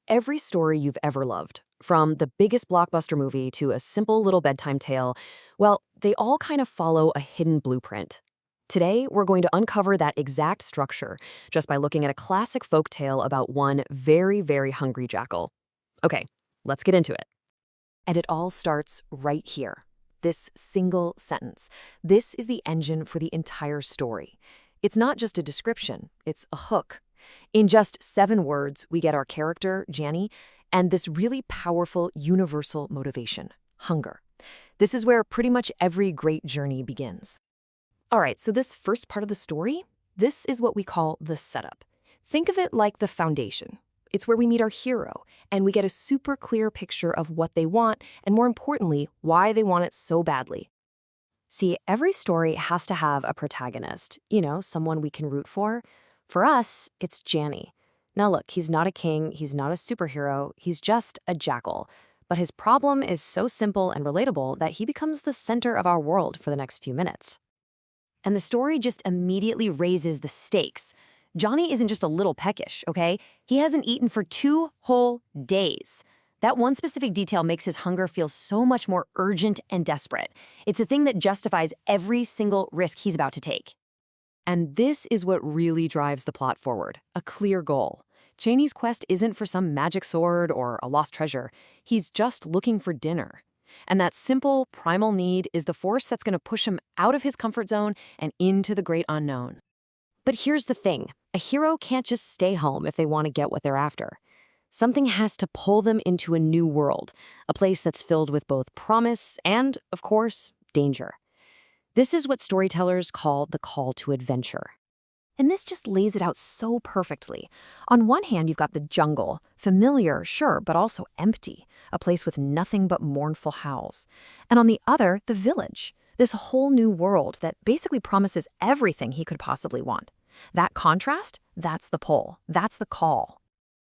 Every story you've ever loved, from the biggest blockbuster movie to a simple little bedtime tale, well, they all kind of follow a hidden blueprint. Today, we're going to uncover that exact structure just by looking at a classic folk tale about one very, very hungry jackal. Okay, let's get into it. And it all starts right here. This single sentence. This is the engine for the entire story. It's not just a description, it's a hook. In just 7 words, we get our character, Janny, and this really powerful universal motivation, hunger. This is where pretty much every great journey begins. All right, so this first part of the story, this is what we call the setup. Think of it like the foundation. It's where we meet our hero, and we get a super clear picture of what they want, and more importantly, why they want it so badly. See, every story has to have a protagonist, someone we can root for. For us, it's Janny. Now look, he's not a king, he's not a superhero, he's just a jackal. But his problem is so simple and relatable that he becomes the center of our world for the next few minutes. And the story just immediately raises the stakes. Johnny isn't just a little peckish, okay? He hasn't eaten for 2 whole days. That one specific detail makes his hunger feel so much more urgent and desperate. It's a thing that justifies every single risk he's about to take. And this is what really drives the plot forward, a clear goal. Janie's quest isn't for some magic sword or a lost treasure. He's just looking for dinner. And that simple, primal need is the force that's going to push him out of his comfort zone and into the great unknown. But here's the thing. A hero can't just stay home if they want to get what they're after. Something has to pull them into a new world, a place that's filled with both promise and, of course, danger. This is what storytellers call the call to adventure. And this just lays it out so perfectly. On one hand, you've got the jungle, familiar, sure, but also empty, a place with nothing but mournful howls. And on the other, the village, this whole new world that basically promises everything he could possibly want. That contrast, that's the pull, that's the call.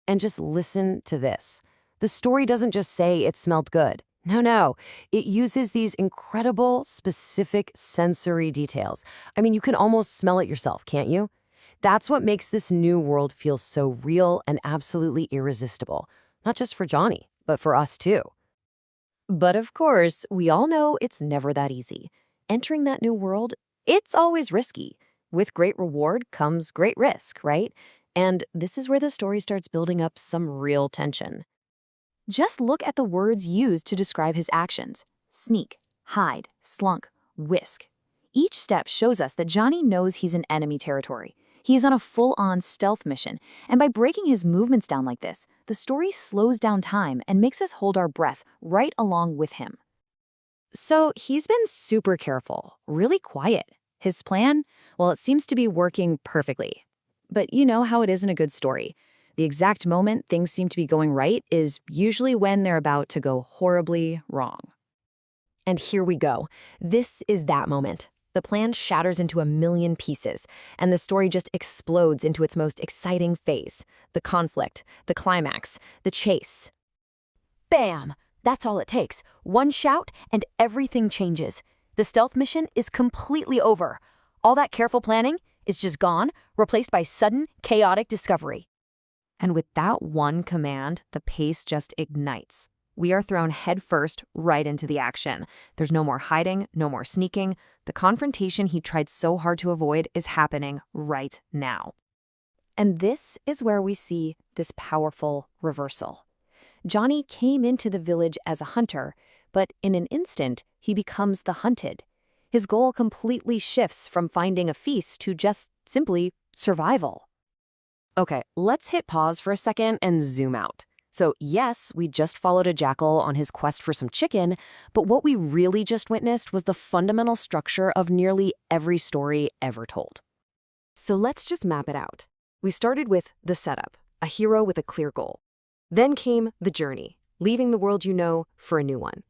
And just listen to this. The story doesn't just say it smelled good. No. It uses these incredible, specific sensory details. I mean, you can almost smell it yourself, can't you? That's what makes this new world feel so real and absolutely irresistible. Not just for Johnny, but for us too. But of course, we all know it's never that easy. Entering that new world, it's always risky. With great reward comes great risk, right? And this is where the story starts building up some real tension. Just look at the words used to describe his actions. Sneak, hide, slunk, whisk. Each step shows us that Johnny knows he's in enemy territory. He is on a full-on stealth mission, and by breaking his movements down like this, the story slows down time and makes us hold our breath right along with him. So he's been super careful, really quiet. His plan? Well, it seems to be working perfectly. But you know how it is in a good story. The exact moment things seem to be going right is usually when they're about to go horribly wrong. And here we go. This is that moment. The plan shatters into a million pieces, and the story just explodes into its most exciting phase. The conflict, the climax, the chase. Bam! That's all it takes. One shout, and everything changes. The stealth mission is completely over. All that careful planning is just gone, replaced by sudden, chaotic discovery. And with that one command, the pace just ignites. We are thrown headfirst right into the action. There's no more hiding, no more sneaking. The confrontation he tried so hard to avoid is happening right now. And this is where we see this powerful reversal. Johnny came into the village as a hunter, but in an instant, he becomes the hunted. His goal completely shifts from finding a feast to just simply survival. Okay, let's hit pause for a second and zoom out. So yes, we just followed a jackal on his quest for some chicken, but what we really just witnessed was the fundamental structure of nearly every story ever told. So let's just map it out. We started with the setup, a hero with a clear goal. Then came the journey, leaving the world you know for a new one.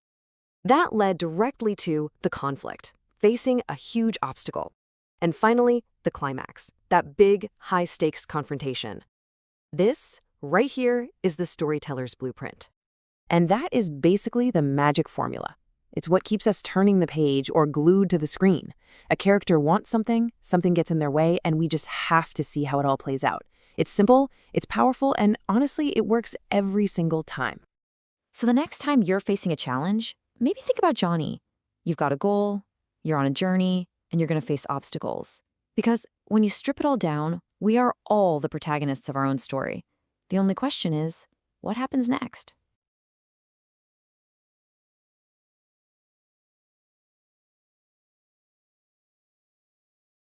That led directly to the conflict, facing a huge obstacle. And finally, the climax, that big, high-stakes confrontation. This, right here, is the storyteller's blueprint. And that is basically the magic formula. It's what keeps us turning the page or glued to the screen. A character wants something, something gets in their way, and we just have to see how it all plays out. It's simple, it's powerful, and honestly, it works every single time. So the next time you're facing a challenge, maybe think about Johnny. You've got a goal, you're on a journey, and you're going to face obstacles. Because when you strip it all down, we are all the protagonists of our own story. The only question is, what happens next?